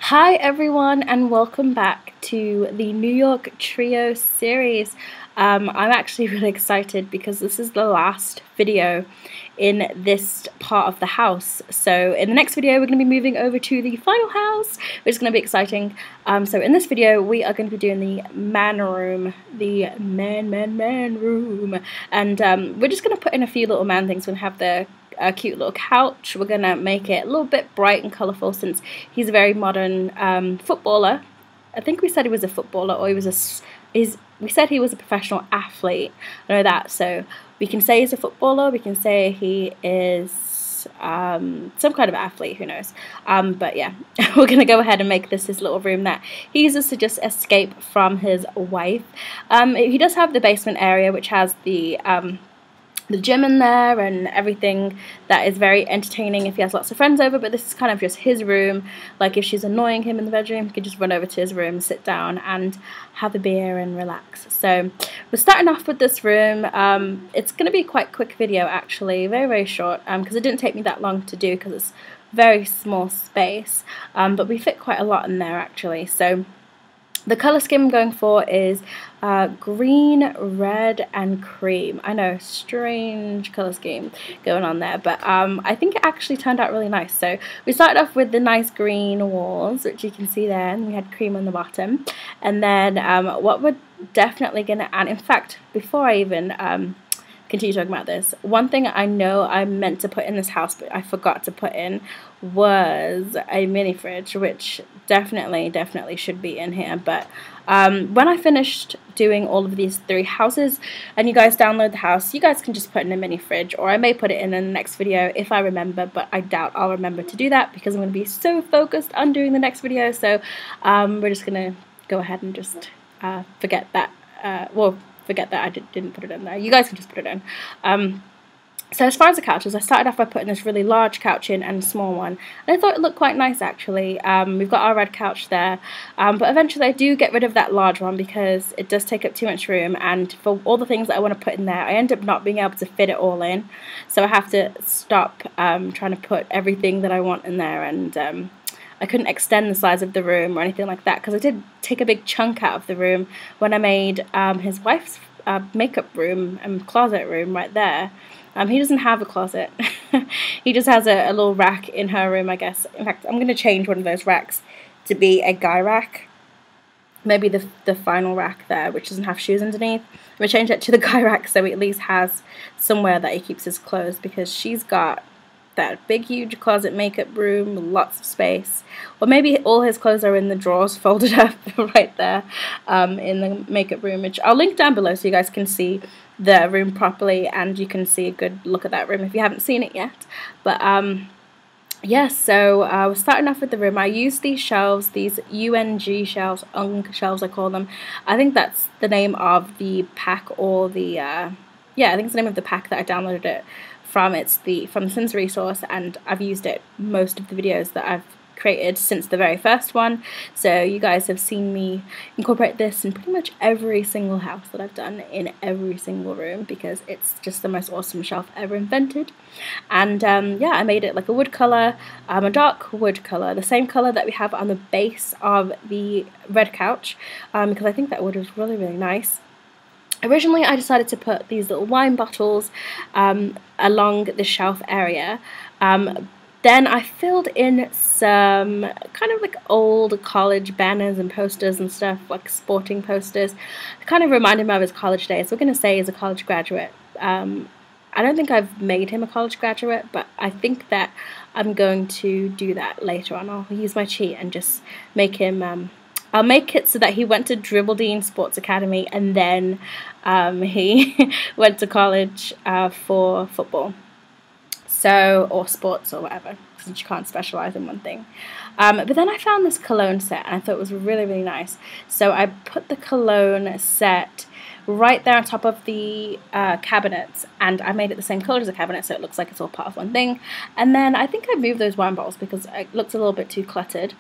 Hi everyone and welcome back to the New York Trio series. I'm actually really excited because this is the last video in this part of the house. So in the next video we're going to be moving over to the final house, which is going to be exciting. So in this video we are going to be doing the man room, the man room, and we're just going to put in a few little man things. We're going to have the a cute little couch. We're gonna make it a little bit bright and colourful since he's a very modern footballer. I think we said he was a footballer, or we said he was a professional athlete. I know that, so we can say he's a footballer, we can say he is some kind of athlete, who knows. But yeah, we're gonna go ahead and make this his little room that he uses to just escape from his wife. He does have the basement area, which has the gym in there and everything that is very entertaining if he has lots of friends over, but this is kind of just his room. Like if she's annoying him in the bedroom, he could just run over to his room, sit down and have a beer and relax. So we're starting off with this room. It's going to be quite a quick video actually, very short, because it didn't take me that long to do because it's very small space, but we fit quite a lot in there actually. So the colour scheme I'm going for is green, red and cream. I know, strange colour scheme going on there, but I think it actually turned out really nice. So we started off with the nice green walls, which you can see there, and we had cream on the bottom. And then what we're definitely going to add, in fact, before I even continue talking about this, one thing I know I meant to put in this house but I forgot to put in was a mini fridge, which definitely should be in here. But when I finished doing all of these 3 houses and you guys download the house, you guys can just put in a mini fridge, or I may put it in the next video if I remember, but I doubt I'll remember to do that because I'm going to be so focused on doing the next video. So we're just going to go ahead and just forget that I didn't put it in there. You guys can just put it in. So as far as the couches, I started off by putting this really large couch in and a small one, and I thought it looked quite nice actually. We've got our red couch there, but eventually I do get rid of that large one because it does take up too much room, and for all the things that I want to put in there, I end up not being able to fit it all in, so I have to stop trying to put everything that I want in there. And I couldn't extend the size of the room or anything like that because I did take a big chunk out of the room when I made his wife's makeup room and closet room right there. He doesn't have a closet. He just has a little rack in her room, I guess. In fact, I'm going to change one of those racks to be a guy rack. Maybe the final rack there, which doesn't have shoes underneath. I'm going to change that to the guy rack so he at least has somewhere that he keeps his clothes, because she's got that big huge closet makeup room with lots of space. Or maybe all his clothes are in the drawers folded up right there in the makeup room, which I'll link down below so you guys can see the room properly and you can see a good look at that room if you haven't seen it yet. But yeah, so we're starting off with the room. I used these shelves, these UNG shelves, shelves I call them. I think that's the name of the pack, or the yeah, I think it's the name of the pack that I downloaded it from. It's from the Sims resource, and I've used it most of the videos that I've created since the very first one. So you guys have seen me incorporate this in pretty much every single house that I've done, in every single room, because it's just the most awesome shelf ever invented. And yeah, I made it like a wood color, a dark wood color, the same color that we have on the base of the red couch, because I think that wood is really nice. Originally I decided to put these little wine bottles along the shelf area. Then I filled in some kind of like old college banners and posters and stuff, like sporting posters. It kind of reminded me of his college days. We're going to say he's a college graduate. I don't think I've made him a college graduate, but I think that I'm going to do that later on. I'll use my cheat and just make him... I'll make it so that he went to Dribbledine Sports Academy and then he went to college for football. So, or sports or whatever, since you can't specialize in one thing. But then I found this cologne set and I thought it was really nice. So I put the cologne set right there on top of the cabinets, and I made it the same color as the cabinet so it looks like it's all part of one thing. And then I think I moved those wine bottles because it looks a little bit too cluttered.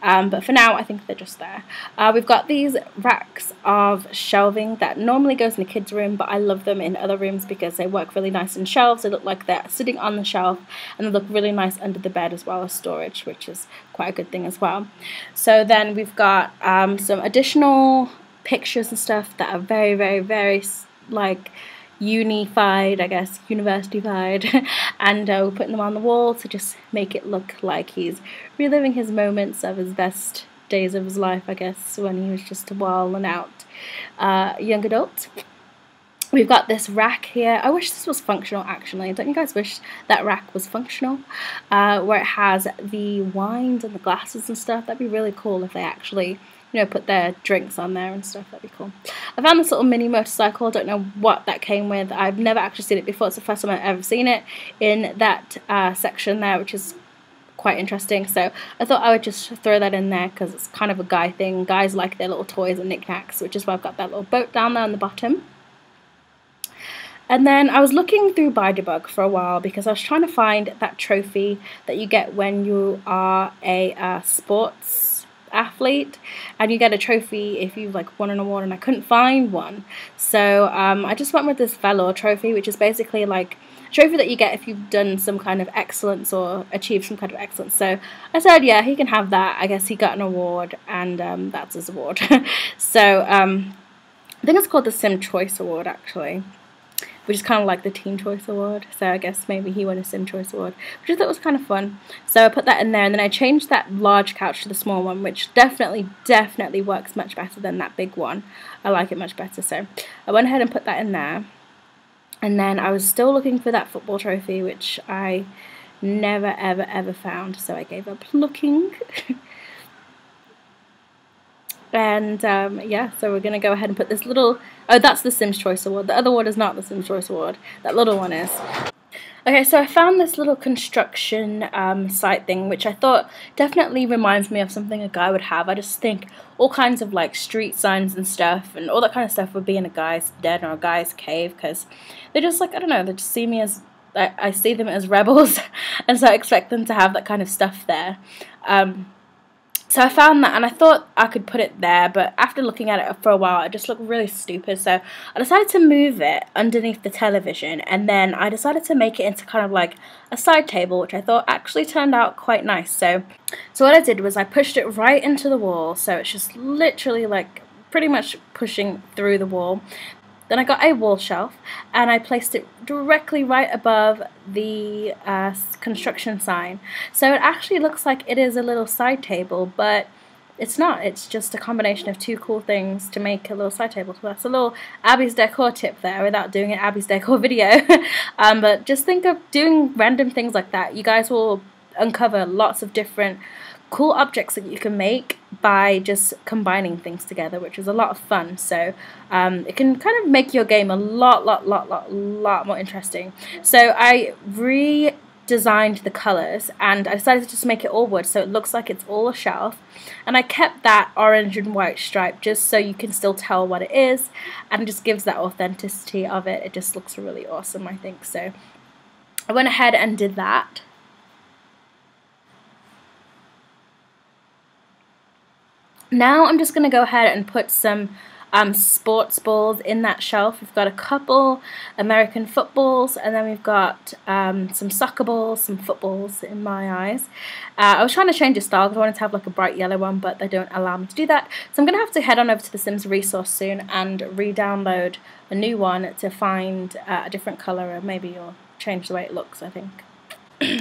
but for now I think they're just there. We've got these racks of shelving that normally goes in the kids' room, but I love them in other rooms because they work really nice in shelves. They look like they're sitting on the shelf, and they look really nice under the bed as well as storage, which is quite a good thing as well. So then we've got some additional pictures and stuff that are very, very, very like unified, I guess, university-fied, and we're putting them on the wall to just make it look like he's reliving his moments of his best days of his life, I guess, when he was just a wild and out young adult. We've got this rack here. I wish this was functional, actually. Don't you guys wish that rack was functional? Where it has the wines and the glasses and stuff. That'd be really cool if they actually, you know, put their drinks on there and stuff. That'd be cool. I found this little mini motorcycle. I don't know what that came with. I've never actually seen it before. It's the first time I've ever seen it in that section there, which is quite interesting. So I thought I would just throw that in there because it's kind of a guy thing. Guys like their little toys and knickknacks, which is why I've got that little boat down there on the bottom. And then I was looking through Buy-Debug for a while because I was trying to find that trophy that you get when you are a sports athlete, and you get a trophy if you've like won an award, and I couldn't find one. So I just went with this Valor trophy, which is basically like a trophy that you get if you've done some kind of excellence or achieved some kind of excellence. So I said, yeah, he can have that. I guess he got an award, and that's his award. So I think it's called the Sim Choice Award, actually, which is kind of like the Teen Choice Award. So I guess maybe he won a Sim Choice Award, which I thought was kind of fun. So I put that in there, and then I changed that large couch to the small one, which definitely works much better than that big one. I like it much better. So I went ahead and put that in there. And then I was still looking for that football trophy, which I never, ever, ever found. So I gave up looking. And yeah, so we're going to go ahead and put this little, oh, that's the Sims Choice Award. The other one is not the Sims Choice Award. That little one is. Okay, so I found this little construction site thing, which I thought definitely reminds me of something a guy would have. I just think all kinds of like street signs and stuff and all that kind of stuff would be in a guy's den or a guy's cave, because they're just like, I don't know, they just see me as, I see them as rebels, and so I expect them to have that kind of stuff there. So I found that, and I thought I could put it there, but after looking at it for a while, it just looked really stupid. So I decided to move it underneath the television, and then I decided to make it into kind of like a side table, which I thought actually turned out quite nice. So what I did was I pushed it right into the wall, so it's just literally like pretty much pushing through the wall. Then I got a wall shelf, and I placed it directly right above the construction sign. So it actually looks like it is a little side table, but it's not. It's just a combination of two cool things to make a little side table. So that's a little Abby's decor tip there, without doing an Abby's decor video. But just think of doing random things like that. You guys will uncover lots of different cool objects that you can make by just combining things together, which is a lot of fun. So it can kind of make your game a lot more interesting. So I redesigned the colors, and I decided to just make it all wood, so it looks like it's all a shelf. And I kept that orange and white stripe just so you can still tell what it is, and it just gives that authenticity of it. It just looks really awesome, I think. So I went ahead and did that. Now I'm just going to go ahead and put some sports balls in that shelf. We've got a couple American footballs, and then we've got some soccer balls, some footballs in my eyes. I was trying to change the style because I wanted to have like a bright yellow one, but they don't allow me to do that. So I'm going to have to head on over to the Sims resource soon and re-download a new one to find a different colour, or maybe you'll change the way it looks, I think.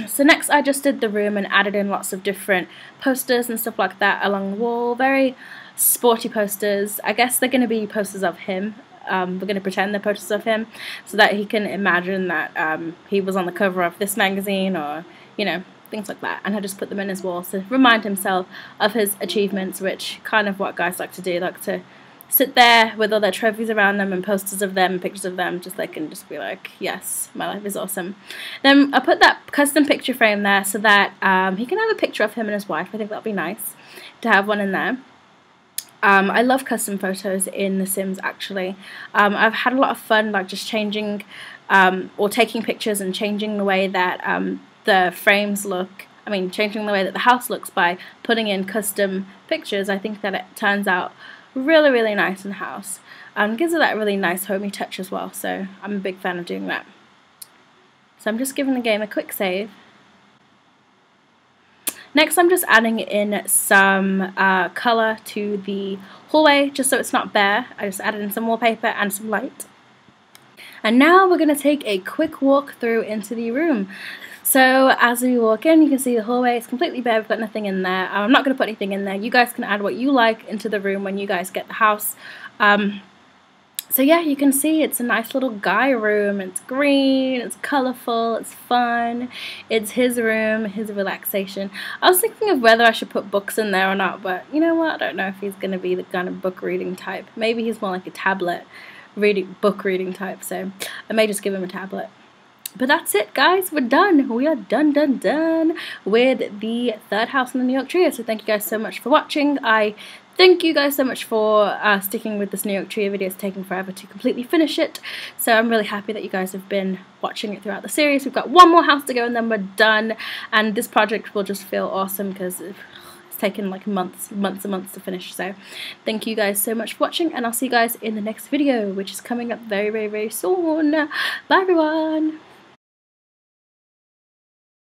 So next I just did the room and added in lots of different posters and stuff like that along the wall. Very sporty posters. I guess they're going to be posters of him. We're going to pretend they're posters of him so that he can imagine that he was on the cover of this magazine, or, you know, things like that. And I just put them in his wall to remind himself of his achievements, which kind of what guys like to do, like to sit there with all their trophies around them and posters of them, pictures of them, just they can just be like, yes, my life is awesome. Then I put that custom picture frame there so that he can have a picture of him and his wife. I think that'll be nice to have one in there. I love custom photos in The Sims, actually. I've had a lot of fun, like just changing or taking pictures and changing the way that the frames look I mean, changing the way that the house looks by putting in custom pictures, I think that it turns out really, really nice in the house. Gives it that really nice homey touch as well, so I'm a big fan of doing that. So I'm just giving the game a quick save. Next, I'm just adding in some colour to the hallway, just so it's not bare. I just added in some wallpaper and some light. And now we're going to take a quick walk through into the room. So as we walk in, you can see the hallway is completely bare. We've got nothing in there. I'm not going to put anything in there. You guys can add what you like into the room when you guys get the house. So yeah, you can see it's a nice little guy room. It's green, it's colourful, it's fun. It's his room, his relaxation. I was thinking of whether I should put books in there or not, but you know what? I don't know if he's going to be the kind of book reading type. Maybe he's more like a tablet book reading type, so I may just give him a tablet. But that's it, guys. We're done. We are done with the third house in the New York trio. So thank you guys so much for watching. I thank you guys so much for sticking with this New York trio video. It's taking forever to completely finish it. So I'm really happy that you guys have been watching it throughout the series. We've got one more house to go and then we're done. And this project will just feel awesome because it's taken like months and months to finish. So thank you guys so much for watching, and I'll see you guys in the next video, which is coming up very, very, very soon. Bye everyone.